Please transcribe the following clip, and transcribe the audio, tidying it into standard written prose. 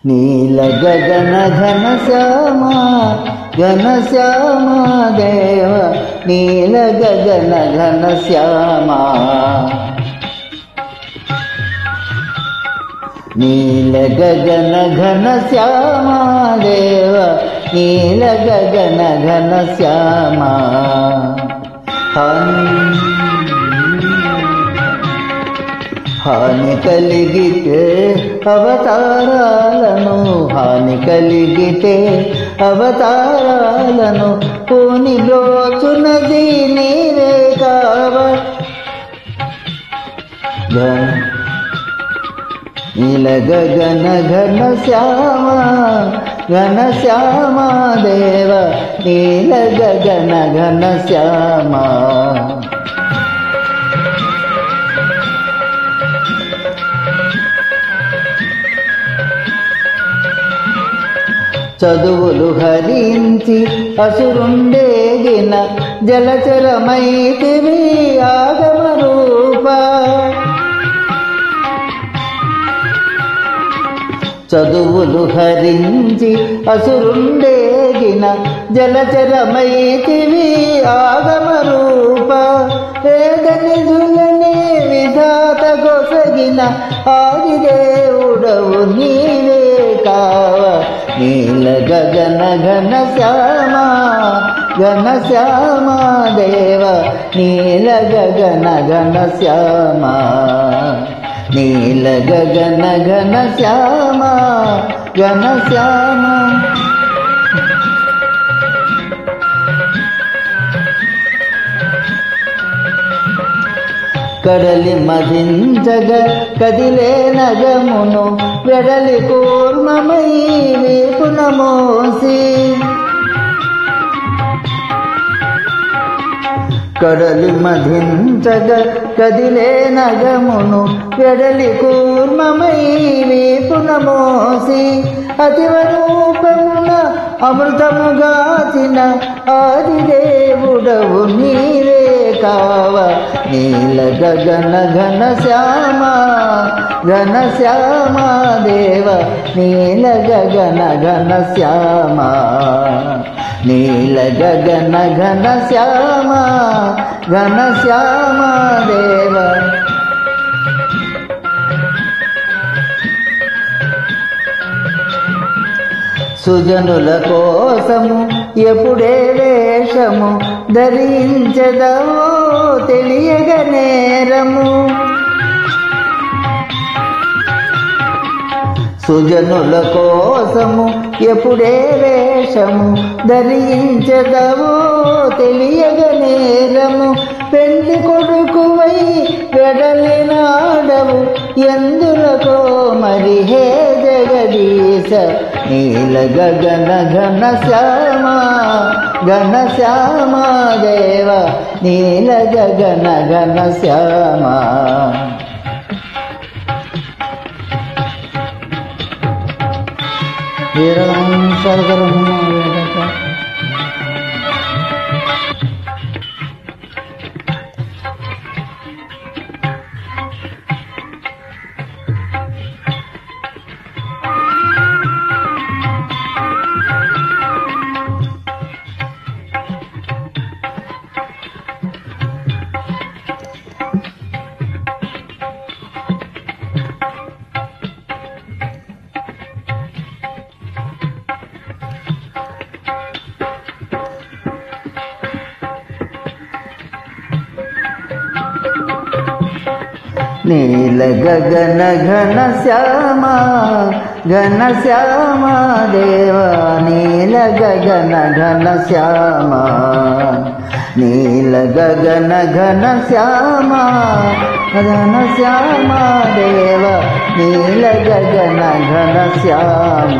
నీల గగన ఘన శ్యామ ఘన శ్యామ దేవ నీల గగన ఘన శ్యామ నీల గగన ఘన శ్యామ దేవ నీల గగన ఘన శ్యామ హాని కలిగితే అవతారాలను హాని కలిగితే అవతారాలను పూని బ్రోచునది నీరే కావ నీల గగన ఘన శ్యామ ఘన శ్యామ దేవ నీల గగన ఘన శ్యామ చదువులు హరించి అసురుండేగిన జలచరమైతివి ఆగమ రూప చదువులు హరించి అసురుండేగిన జలచరమైతివి ఆగమ రూప వేద నిధులని విధాత గొసగిన ఆదిదేవుడవు నీవే కావ నీల గగన ఘన శ్యామ ఘన శ్యామ దేవ నీల గగన ఘన శ్యామ నీల గగన ఘన శ్యామ ఘన శ్యామ కడలి మదించగ కదిలే నగమును వెడలి కూర్మమై వీపున మోసి కడలి మదించగ కదిలే నగమును వెడలి కూర్మమై వీపున మోసి అతివరూపమున అమృతముగాచిన ఆదిదేవుడవు నీవే కావ నీల గగన ఘన శ్యామ ఘన శ్యామ దేవ నీల గగన ఘన శ్యామ నీల గగన ఘన శ్యామ ఘన శ్యామ దేవ సుజనుల కోసము ఎప్పుడే వేషము ధరించదవో తెలియగ నేరము సుజనుల కోసము ఎప్పుడే వేషము ధరించదవో తెలియగ నేరము పెళ్లి కొడుకువై వెడలినాడవు ఎందులకో మరి హే జగదీశ నీల గగన ఘన శ్యామ ఘన శ్యామ దేవ నీల గగన ఘన శ్యామ నీల గగన ఘన శ్యామ ఘన శ్యామ దేవ నీల గగన ఘన శ్యామ నీల గగన ఘన శ్యామ ఘన శ్యామ దేవ నీల గగన ఘన శ్యామ